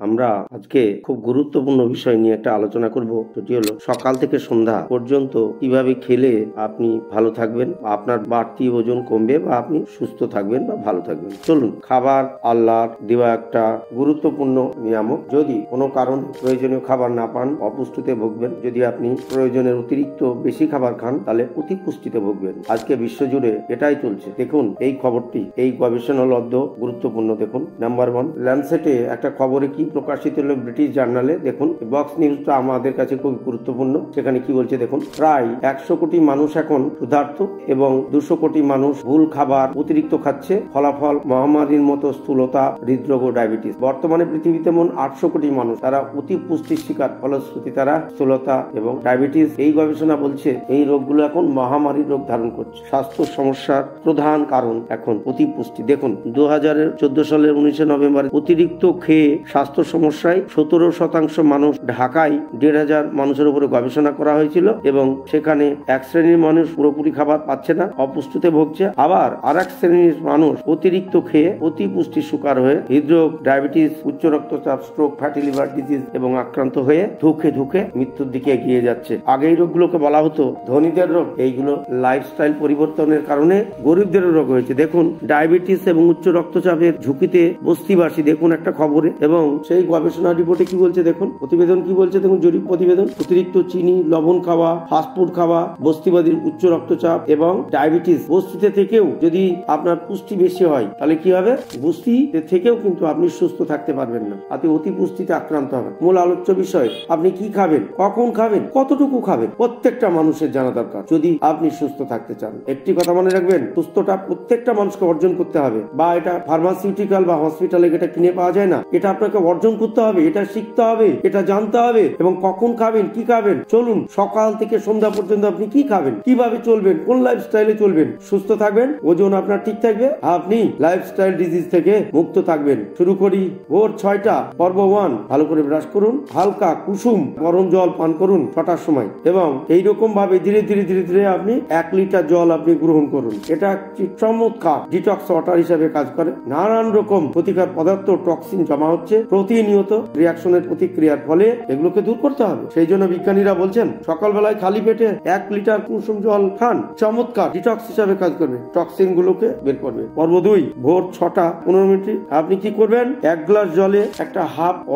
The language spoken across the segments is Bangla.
আমরা আজকে খুব গুরুত্বপূর্ণ বিষয় নিয়ে একটা আলোচনা করব, সেটি হলো সকাল থেকে সন্ধ্যা পর্যন্ত কিভাবে খেলে আপনি ভালো থাকবেন, আপনার বাড়তি ওজন কমবে বা আপনি সুস্থ থাকবেন বা ভালো থাকবেন। চলুন, খাবার আল্লাহর দেওয়া একটা গুরুত্বপূর্ণ নিয়ামক। যদি কোনো কারণে প্রয়োজনীয় খাবার না পান, অপুষ্টিতে ভুগবেন। যদি আপনি প্রয়োজনের অতিরিক্ত বেশি খাবার খান, তাহলে অতি পুষ্টিতে ভুগবেন। আজকে বিশ্বজুড়ে এটাই চলছে। দেখুন এই খবরটি, এই গবেষণালব্ধ গুরুত্বপূর্ণ। দেখুন, নাম্বার 1, ল্যান্সেটে একটা খবরে কি প্রকাশিত হলো, ব্রিটিশ জার্নালে। দেখুন, বক্স নিউজটা আমাদের কাছে খুব গুরুত্বপূর্ণ। সেখানে কি বলছে দেখুন, প্রায় 100 কোটি মানুষ এখন ক্ষুধার্ত এবং 200 কোটি মানুষ ভুল খাবার অতিরিক্ত খাচ্ছে। ফলাফল মহামারীর মতো স্থূলতা, হৃদরোগ ও ডায়াবেটিস। বর্তমানে পৃথিবীতে মোট 800 কোটি মানুষ, তারা অতি পুষ্টির শিকার। ফলশ্রুতি তারা স্থূলতা এবং ডায়াবেটিস, এই গবেষণা বলছে এই রোগগুলো এখন মহামারী রোগ ধারণ করছে। স্বাস্থ্য সমস্যার প্রধান কারণ এখন অতি পুষ্টি। দেখুন, 2014 সালের 19 নভেম্বর অতিরিক্ত খেয়ে স্বাস্থ্য সমস্যায় 17% মানুষ, ঢাকায় 1,500 মানুষের উপরে গবেষণা করা হয়েছিল এবং সেখানে এক শ্রেণীর মানুষ পুরোপুরি খাবার পাচ্ছে না, অপুষ্টিতে ভুগছে। আবার আরেক শ্রেণীর মানুষ অতিরিক্ত খেয়ে অতি পুষ্টির শিকার হয়ে হৃদরোগ, ডায়াবেটিস, উচ্চ রক্তচাপ, স্ট্রোক, ফ্যাটি লিভার ডিজিজ এবং আক্রান্ত হয়ে ধুকে ধুকে মৃত্যুর দিকে এগিয়ে যাচ্ছে। আগে এই রোগগুলোকে বলা হতো ধনীদের রোগ। এইগুলো লাইফস্টাইল পরিবর্তনের কারণে গরিবদের রোগ হয়েছে। দেখুন, ডায়াবেটিস এবং উচ্চ রক্তচাপের ঝুঁকিতে বস্তিবাসী। দেখুন একটা খবরে, এবং সেই গবেষণা রিপোর্টে কি বলছে দেখুন, প্রতিবেদন কি বলছে দেখুন, জরিপ প্রতিবেদন। অতিরিক্ত চিনি, লবণ খাওয়া, ফাস্টফুড খাওয়া, বস্তিবাদীর উচ্চ রক্তচাপ এবং ডায়াবেটিস। বস্তিতে থেকেও যদি আপনার পুষ্টি বেশি হয়, তাহলে কি হবে, বস্তিতে থেকেও কিন্তু আপনি সুস্থ থাকতে পারবেন না, আপনি অতি পুষ্টিতে আক্রান্ত হবেন। মূল আলোচ্য বিষয়, আপনি কি খাবেন, কখন খাবেন, কতটুকু খাবেন, প্রত্যেকটা মানুষের জানা দরকার যদি আপনি সুস্থ থাকতে চান। একটি কথা মনে রাখবেন, সুস্থতা প্রত্যেকটা মানুষকে অর্জন করতে হবে। বা এটা ফার্মাসিউটিক্যাল বা হসপিটালে এটা কিনে পাওয়া যায় না, এটা আপনাকে অর্জন করতে হবে, এটা শিখতে হবে, এটা জানতে হবে। এবং কখন খাবেন, কি খাবেন, চলুন সকাল থেকে সন্ধ্যা পর্যন্ত আপনি কি খাবেন, কিভাবে চলবেন, কোন লাইফস্টাইলে চলবেন, সুস্থ থাকবেন, ওজন আপনার ঠিক থাকবে, আপনি লাইফস্টাইল ডিজিজ থেকে মুক্ত থাকবেন। শুরু করি ভোর 6টা। পর্ব 1, ভালো করে ব্রাশ করুন, হালকা কুসুম গরম জল পান করুন 6টার সময়, এবং এইরকম ভাবে ধীরে ধীরে ধীরে ধীরে আপনি 1 লিটার জল আপনি গ্রহণ করুন। এটা একটি চমৎকার ডিটক্স ওয়াটার হিসাবে কাজ করে। নানান রকম ক্ষতিকর পদার্থ, টক্সিন জমা হচ্ছে প্রতিনিয়ত রিঅ্যাকশনের প্রতিক্রিয়ার ফলে, এগুলোকে দূর করতে হবে। সেই জন্য বিজ্ঞানীরা বলছেন সকালবেলায় খালি পেটে 1 লিটার কুসুম জল খান, চমৎকার ডিটক্স হিসাবে কাজ করবে, টক্সিন গুলোকে বের করবে। পর্ব 2, ভোর 6টা 15 মিনিটে আপনি কি করবেন, 1 গ্লাস জলে একটা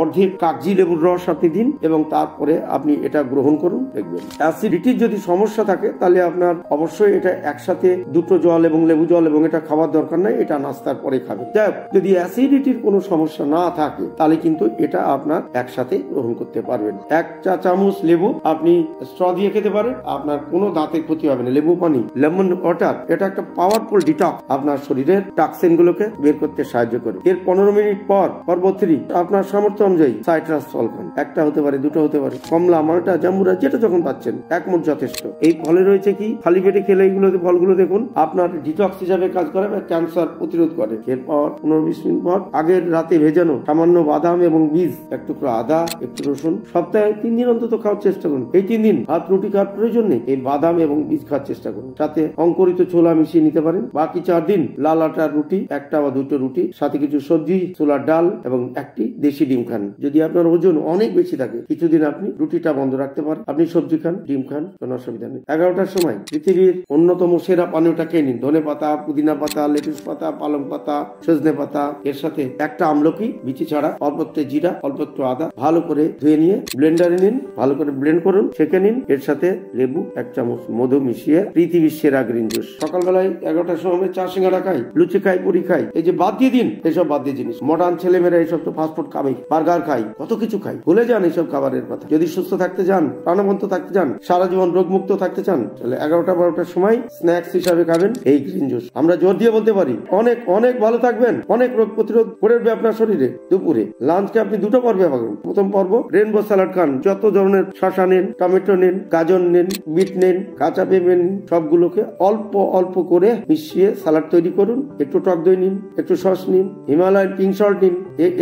অর্ধেক কাগজি লেবুর রস আপনি দিন এবং তারপরে আপনি এটা গ্রহণ করুন। দেখবেন অ্যাসিডিটির যদি সমস্যা থাকে, তাহলে আপনার অবশ্যই এটা একসাথে 2টো জল এবং লেবু জল, এবং এটা খাওয়ার দরকার নাই, এটা নাস্তার পরে খাবেন। যদি অ্যাসিডিটির কোনো সমস্যা না থাকে, তাহলে কিন্তু এটা আপনার একসাথে গ্রহণ করতে পারবেন। 1 চা চামচ লেবু আপনি স্ট্র দিয়ে খেতে পারেন, আপনার কোনো দাঁতের ক্ষতি হবে না। লেবু পানি, লেমন ওয়াটার, এটা একটা পাওয়ারফুল ডিটক্স, আপনার শরীরের টক্সিন গুলোকে বের করতে সাহায্য করে। এর 15 মিনিট পর পর্ব 3, আপনার সামর্থ্য অনুযায়ী সাইট্রাস ফল খান। 1টা হতে পারে, 2টো হতে পারে, কমলা, মালটা, জাম্বুরা, যেটা যখন পাচ্ছেন, 1 মুঠ যথেষ্ট। এই ফলে রয়েছে কি, খালি পেটে খেলে এইগুলোতে ফলগুলো দেখুন আপনার ডিটক্স হিসাবে কাজ করে, ক্যান্সার প্রতিরোধ করে। এরপর 15-20 মিনিট পর আগের রাতে ভেজানো সামান্য বাদাম এবং বীজ, 1 টুকরো আদা, একটু রসুন, সপ্তাহে 3 দিন অন্তত খাওয়ার চেষ্টা করুন। এই 3 দিন ভাত রুটি খাওয়ার প্রয়োজন নেই, এই বাদাম এবং বীজ খাওয়ার চেষ্টা করুন। সাথে অঙ্কুরিত ছোলা মিশিয়ে নিতে পারেন। বাকি 4 দিন লাল আটার রুটি, 1টা বা 2টো রুটি, সাথে কিছু সবজি, ছোলার ডাল এবং 1টি দেশি ডিম খান। যদি আপনার ওজন অনেক বেশি থাকে, কিছুদিন আপনি রুটিটা বন্ধ রাখতে পারেন, আপনি সবজি খান, ডিম খান, কোনো অসুবিধা নেই। 11টার সময় পৃথিবীর অন্যতম সেরা পানীয়টা খেয়ে নিন। ধনে পাতা, পুদিনা পাতা, লেটুস পাতা, পালং পাতা, সজনে পাতা, এর সাথে 1টা আমলকি বিচি ছাড়া, অল্প একটু জিরা, অল্প একটু আদা, ভালো করে ধুয়ে নিয়ে ব্লেন্ডারে নিন, ভালো করে ব্লেন্ড করুন, ছেঁকে নিন। এর সাথে লেবু, 1 চামচ মধু মিশিয়ে পৃথিবীর সেরা গ্রিন জুস। সকালবেলায় 11টার সময় চা সিঙ্গাড়া খাই, লুচি খাই, পুরি খাই, এই যে বাদ দিয়ে দিন, এসব বাদ দিয়ে জিনিস। মডার্ন ছেলেমেয়েরা এইসব তো ফাস্টফুড খাবেই, বার্গার খাই, কত কিছু খাই, ভুলে যান এইসব খাবারের কথা। যদি সুস্থ থাকতে চান, প্রাণবন্ত থাকতে চান, সারা জীবন রোগমুক্ত থাকতে চান, তাহলে 11টা-12টার সময় স্ন্যাক্স হিসাবে খাবেন এই গ্রিন জুস। আমরা জোর দিয়ে বলতে পারি অনেক অনেক ভালো থাকবেন, অনেক রোগ প্রতিরোধ করবে আপনার শরীরে। দুপুরে লাঞ্চকে আপনি 2টো পর্বে পাবেন। প্রথম পর্ব রেনবো স্যালাড খান, যত ধরনের শসা নিন, টমেটো নিন, গাজর নিন, বিট নিন, কাঁচা পেঁপে নিন, সবগুলোকে অল্প অল্প করে মিশিয়ে স্যালাড তৈরি করুন। একটু টক দই নিন, একটু সস নিন, হিমালয়ান পিঙ্ক সল্ট নিন,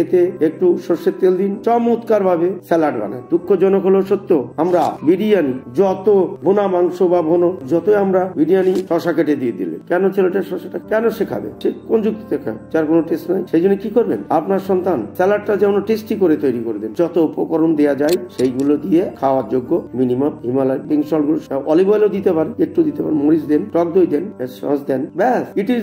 এতে একটু সর্ষের তেল দিন, চমৎকার ভাবে স্যালাড বানান। দুঃখজনক হলো সত্য, আমরা বিরিয়ানি, যত ভুনা মাংস বা ভুনো, যতই আমরা বিরিয়ানি শসা কেটে দিয়ে দিলে, কেন ছেলেটা শসাটা কেন শেখাবে, সে কোন যুক্তিতে খায়, যার কোনো টেস্ট নাই। সেই জন্য কি করবেন, আপনার সন্তান স্যালাডটা খাবারটা যেমন টেস্টি করে তৈরি করে দেন। যত উপকরণ দেওয়া যায় সেইগুলো দিয়ে খাওয়ার যোগ্য মিনিমাম হিমালয় পিঙ্ক সল্ট গুলো, অলিভ অয়েলও দিতে পারেন, একটু দিতে পারেন, মরিচ দেন, টক দই দেন, সস দেন, ব্যাস it is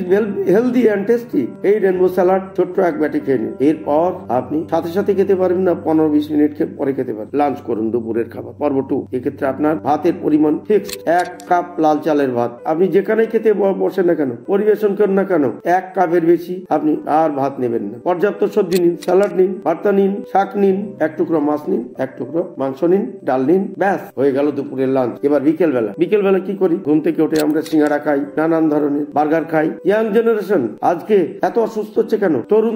healthy and tasty. এই রেনবো স্যালাড ছোট্ট এক ব্যাটি খেয়ে নিন। এরপর আপনি সাথে সাথে খেতে পারবেন না, 15-20 মিনিট পরে খেতে পারেন। লাঞ্চ করুন, দুপুরের খাবার পর্ব 2। এক্ষেত্রে আপনার ভাতের পরিমাণ ফিক্সড 1 কাপ লাল চালের ভাত। আপনি যেখানে খেতে বসেন না কেন, পরিবেশন করেন না কেন, 1 কাপের বেশি আপনি আর ভাত নেবেন না। পর্যাপ্ত সবজি নিন, স্যালাড নিন, ভর্তা নিন, শাক নিন, 1 টুকরো মাছ নিন, 1 টুকরো মাংস নিন, ডাল নিন, ব্যাস হয়ে গেল দুপুরের লাঞ্চ। এবার বিকেলবেলা কি করি? ঘুম থেকে উঠে আমরা সিঙ্গারা খাই, নানান ধরনের বার্গার খাই। ইয়াং জেনারেশন আজকে এত অসুস্থ হচ্ছে কেন?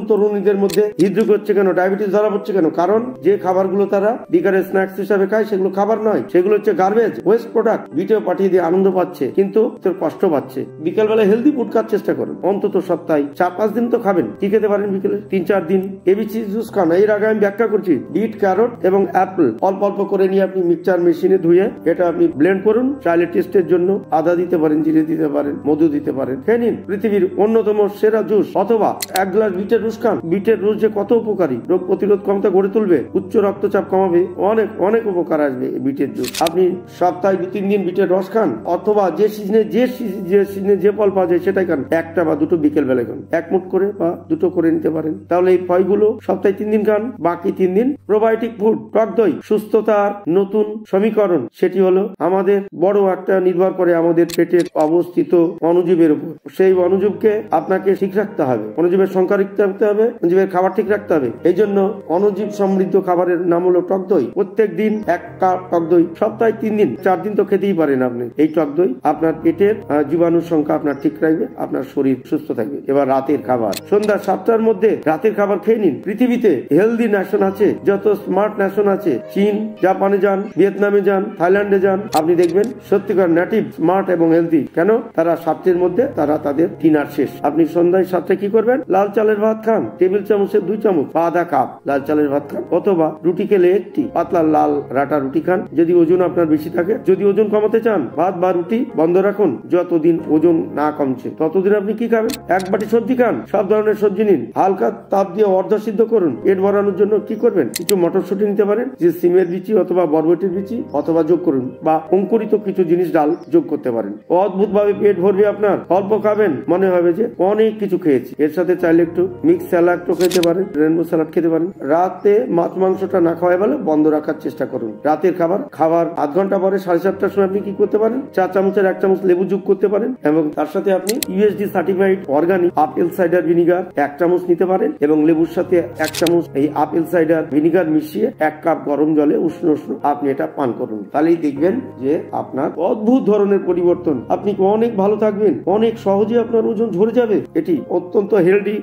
তরুণীদের মধ্যে হৃদরোগ হচ্ছে কেন? ডায়াবেটিস ধরা পড়ছে কেন? কারণ যে খাবারগুলো তারা বিকালে স্ন্যাক্স হিসাবে খায় সেগুলো খাবার নয়, সেগুলো হচ্ছে গার্বেজ, ওয়েস্ট প্রোডাক্ট। ভিডিও পাঠিয়ে দিয়ে আনন্দ পাচ্ছে কিন্তু তোর কষ্ট পাচ্ছে। বিকেলবেলা হেলদি ফুড খাওয়ার চেষ্টা করুন, অন্তত সপ্তাহে 4-5 দিন তো খাবেন। কি খেতে পারেন বিকেলে? 3-4 দিন এবিসি জুস খান। এর আগে আমি ব্যাখ্যা করছি। বিট, ক্যারট এবং অ্যাপল অল্প অল্প করে নিয়ে আপনি মিক্সচার মেশিনে ধুয়ে এটা আপনি ব্লেন্ড করুন। চাইলে টেস্টের জন্য আদা দিতে পারেন, জিরে দিতে পারেন, মধু দিতে পারেন, খেয়ে নিন। পৃথিবীর অন্যতম সেরা জুস। অথবা 1 গ্লাস বিটের রস খান। বিটের রস যে কত উপকারী, রোগ প্রতিরোধ ক্ষমতা গড়ে তুলবে, উচ্চ রক্তচাপ কমাবে, অনেক অনেক উপকার আসবে বিটের জুস। আপনি সপ্তাহে 2-3 দিন বিটের রস খান, অথবা যে সিজনে যে ফল পাওয়া যায় সেটাই খান। 1টা বা 2টো বিকেল বেলায় খান, 1 মুঠ করে বা 2টো করে নিতে পারেন। তাহলে এই ফলগুলো সপ্তাহে 3 দিন খান, বাকি 3 দিন প্রোবায়োটিক ফুড, টক দই। সুস্থতার নতুন সমীকরণ, সেটি হলো আমাদের বড় একটা নির্ভর করে আমাদের পেটের অবস্থিত অণুজীবের উপর। সেই অণুজীবকে আপনাকে ঠিক রাখতে হবে, অণুজীবের সংখ্যা রাখতে হবে, অণুজীবের খাবার ঠিক রাখতে হবে। এই জন্য অণুজীব সমৃদ্ধ খাবারের নাম হলো টক দই। প্রত্যেক দিন 1 কাপ টক দই, সপ্তাহে 3 দিন, 4 দিন তো খেতেই পারেন আপনি। এই টক দই আপনার পেটের জীবাণুর সংখ্যা আপনার ঠিক রাখবে, আপনার শরীর সুস্থ থাকবে। এবার রাতের খাবার, সন্ধ্যা 7টার মধ্যে রাতের খাবার খেয়ে নিন। পৃথিবীতে হেলদি নেশন আছে, যত স্মার্ট নেশন আছে, চীন, জাপানে যান, ভিয়েতনামে যান, থাইল্যান্ডে যান, আপনি দেখবেন সত্যিকার নেটিভ স্মার্ট এবং হেলদি। কেন? তারা 7টার মধ্যে তারা তাদের ডিনার শেষ। আপনি সন্ধ্যায় 7টায় কি করবেন? লাল চালের ভাত খান, টেবিল চামচের 2 চামচ বা আধা কাপ লাল চালের ভাত খান, অথবা রুটি খেলে একটি পাতলা লাল রাটা রুটি খান যদি ওজন আপনার বেশি থাকে। যদি ওজন কমাতে চান, ভাত বা রুটি বন্ধ রাখুন। যতদিন ওজন না কমছে ততদিন আপনি কি খাবেন? 1 বাটি সবজি খান, সব ধরনের সবজি নিন, হালকা তাপ দিয়ে অর্ধ সিদ্ধ করুন। পেট ভরানোর জন্য কি করবেন? কিছু মটরশুঁটি নিতে পারেন, যে সিমের বিচি অথবা বরবটির বিচি, অথবা যোগ করুন, বা অঙ্কুরিত কিছু জিনিস ডাল যোগ করতে পারেন। অদ্ভুত ভাবে পেট ভরবে আপনার। অল্প খাবেন, মনে হবে যে অনেক কিছু খেয়েছি। এর সাথে চাইলে একটু মিক্স স্যালাড খেতে পারেন, রেনবো স্যালাড খেতে পারেন। রাতে মাছ মাংসটা না খাওয়াই বলে বন্ধ রাখার চেষ্টা করুন। রাতের খাবার 8 ঘন্টা পরে 7:30টার সময় আপনি কি করতে পারেন? 4 চামচের 1 চামচ লেবু যোগ করতে পারেন, এবং তার সাথে আপনি USD certified organic apple cider vinegar 1 চামচ নিতে পারেন, এবং লেবুর সাথে 1 চামচ এই আপেল সাইডার ভিনিগার মিশিয়ে 1 কাপ গরম জলে উষ্ণ আপনি এটা পান করুন। তাহলেই দেখবেন যে আপনার অদ্ভুত ধরনের পরিবর্তন। আপনি অনেক ভালো থাকবেন, অনেক সহজে আপনার ওজন ঝরে যাবে। এটি অত্যন্ত হেলদি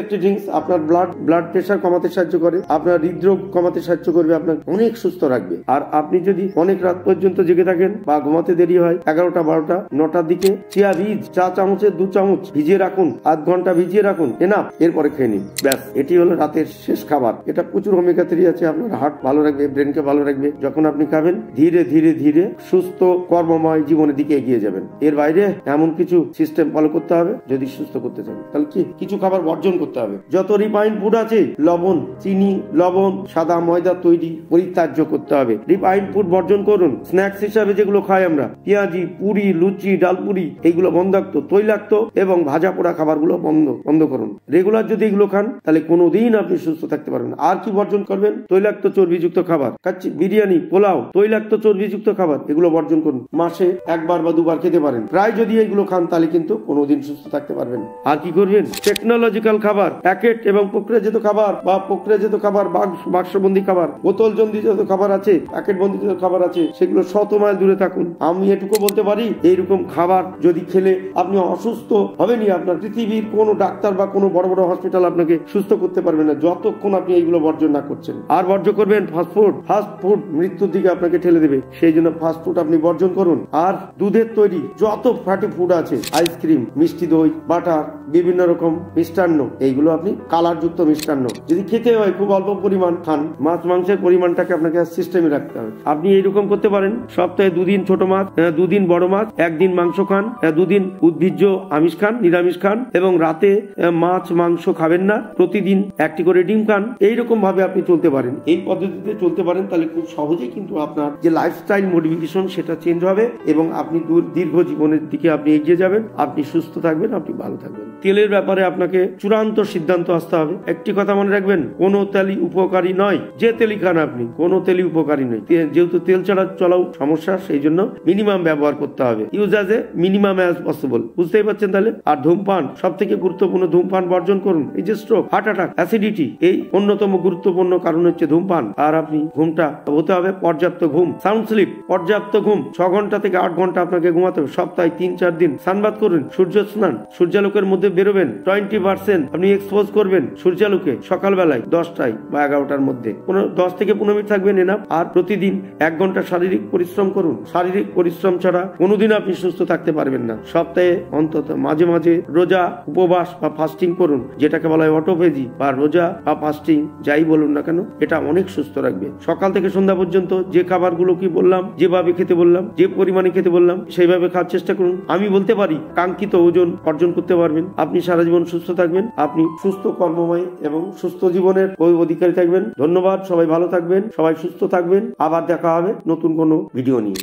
একটি ড্রিঙ্কস। আপনার ব্লাড প্রেশার কমাতে সাহায্য করে, আপনার হৃদরোগ কমাতে সাহায্য করবে, আপনার অনেক সুস্থ রাখবে। আর আপনি যদি অনেক রাত পর্যন্ত জেগে থাকেন বা ঘুমাতে দেরি হয়, 11টা 12টা 9টার দিকে চিয়া বীজ 4 চামচের 2 চামচ ভিজিয়ে রাখুন, 8 ঘন্টা ভিজিয়ে রাখুন, এনাফ। এরপরে খেয়ে নিন, ব্যাস। এটি হলো রাতের শেষ খাবার। এটা প্রচুর ওমেগা 3 আছে, আপনার হার্ট ভালো রাখবে, ব্রেনকে ভালো রাখবে। যখন আপনি খাবেন, ধীরে ধীরে ধীরে সুস্থ কর্মময় জীবনের দিকে এগিয়ে যাবেন। এর বাইরে এমন কিছু সিস্টেম ফলো করতে হবে যদি সুস্থ করতে চান। তাহলে কিছু খাবার বর্জন করতে হবে। যত রিফাইন্ড ফুড আছে, লবণ, চিনি, লবণ, সাদা ময়দা তৈরি পরিত্যাজ্য করতে হবে। রিফাইন্ড ফুড বর্জন করুন। স্ন্যাক্স হিসাবে যেগুলো খাই আমরা, পেঁয়াজি, পুরি, লুচি, ডালপুরি, এইগুলো বন্ধাক্ত, তৈলাক্ত এবং ভাজা পোড়া খাবারগুলো বন্ধ করুন। রেগুলার যদি এগুলো খান, তাহলে কোনোদিন আপনি সুস্থ থাকতে পারবেন। আর কি বর্জন করবেন? তৈলাক্ত চর্বিযুক্ত খাবার খাচ্ছি, বিরিয়ানি, পোলাও, তৈলাক্ত চর্বিযুক্ত খাবার, এগুলো বর্জন করুন। মাসে 1 বার বা 2 বার খেতে পারেন। প্রায় যদি এগুলো খান, তাহলে কিন্তু কোনোদিন সুস্থ থাকতে পারবেন। আর কি করবেন? টেকনোলজিক্যাল খাবার, প্যাকেট এবং প্রক্রিয়াজাত খাবার বা প্রক্রিয়াজাত খাবার, বাক্সবন্দি খাবার, বোতলবন্দি যত খাবার আছে, প্যাকেট বন্দি যত খাবার আছে, সেগুলো 100 মাইল দূরে থাকুন। আমি এটুকু বলতে পারি, এইরকম খাবার যদি খেলে আপনি অসুস্থ হবেনই। আপনার পৃথিবীর কোনো ডাক্তার বা কোনো বড় বড় হসপিটাল আপনাকে সুস্থ করতে পারবে না, যতক্ষণ আপনি এইগুলো বর্জন না করছেন। আর বর্জন করবেন ফাস্টফুড মৃত্যুর দিকে আপনাকে ঠেলে দেবে। সেই জন্য ফাস্টফুড আপনি বর্জন করুন। আর দুধের তৈরি যত ফ্যাটি ফুড আছে, আইসক্রিম, মিষ্টি দই, বাটার, বিভিন্ন রকম মিষ্টান্ন, এইগুলো আপনি কালারযুক্ত মিষ্টান্ন যদি খেতে হয় খুব অল্প পরিমাণ খান। মাছ মাংসের পরিমাণটাকে আপনাকে সিস্টেমে রাখতে হবে। আপনি এইরকম করতে পারেন, সপ্তাহে 2 দিন ছোট মাছ, 2 দিন বড় মাছ, 1 দিন মাংস খান, 2 দিন উদ্ভিজ্জ আমিষ খান, নিরামিষ খান, এবং রাতে মাছ মাংস খাবেন না। প্রতিদিন 1টি করে ডিম খান, এইরকম ভাবে আপনি চলতে পারেন, এই পদ্ধতিতে চলতে পারেন, তাহলে খুব সহজেই কিন্তু আপনার যে লাইফস্টাইল মডিফিকেশন সেটা চেঞ্জ হবে এবং আপনি দীর্ঘ জীবনের দিকে আপনি এগিয়ে যাবেন, আপনি সুস্থ থাকবেন, আপনি ভালো থাকবেন। তেলের ব্যাপারে আপনাকে চূড়ান্ত সিদ্ধান্ত আসতে হবে। একটি কথা মনে রাখবেন, কোনো তেলই উপকারী নয়, যে তেলই খান আপনি কোনো তেলই উপকারী নয়। যেহেতু তেল ছাড়া চলাও সমস্যা, সেই জন্য মিনিমাম ব্যবহার করতে হবে, use as a minimum as possible. বুঝতেই পারছেন তাহলে। আর ধূমপান সব থেকে গুরুত্বপূর্ণ, ধূমপান বর্জন করুন। এই যে স্ট্রোক, হার্ট অ্যাটাক, অ্যাসিডিটি, এই অন্যতম গুরুত্বপূর্ণ কারণ হচ্ছে ধূমপান। আর আপনি ঘুমটা হতে হবে পর্যাপ্ত ঘুম, সাউন্ড স্লিপ, পর্যাপ্ত ঘুম, 6 ঘন্টা থেকে 8 ঘন্টা আপনাকে ঘুমাতে হবে। সপ্তাহে 3-4 দিন সানবাদ করুন, সূর্য স্নান, সূর্যালোকের মধ্যে বেরোবেন, 20% আপনি এক্সপোজ করবেন সূর্যালোকে সকালবেলায় 10টায় বা 11টার মধ্যে, 10 থেকে 15 মিনিট থাকবেন এনাফ। আর প্রতিদিন 1 ঘন্টা শারীরিক পরিশ্রম করুন। শারীরিক পরিশ্রম ছাড়া কোনোদিন আপনি সুস্থ থাকতে পারবেন না। সপ্তাহে অন্তত মাঝে মাঝে রোজা, উপবাস বা ফাস্টিং করুন, যেটাকে বলা হয় অটোফেজি বা রোজা বা ফাস্টিং, যাই বলুন না কেন, এটা অনেক সুস্থ রাখবে। সকাল থেকে সন্ধ্যা পর্যন্ত যে খাবারগুলো কি বললাম, যেভাবে খেতে বললাম, যে পরিমাণে খেতে বললাম, সেইভাবে খাওয়ার চেষ্টা করুন। আমি বলতে পারি কাঙ্ক্ষিত ওজন অর্জন করতে পারবেন, আপনি সারা জীবন সুস্থ থাকবেন, আপনি সুস্থ, কর্মময় এবং সুস্থ জীবনের অধিকারী থাকবেন। ধন্যবাদ, সবাই ভালো থাকবেন, সবাই সুস্থ থাকবেন। আবার দেখা হবে নতুন কোনো ভিডিও নিয়ে।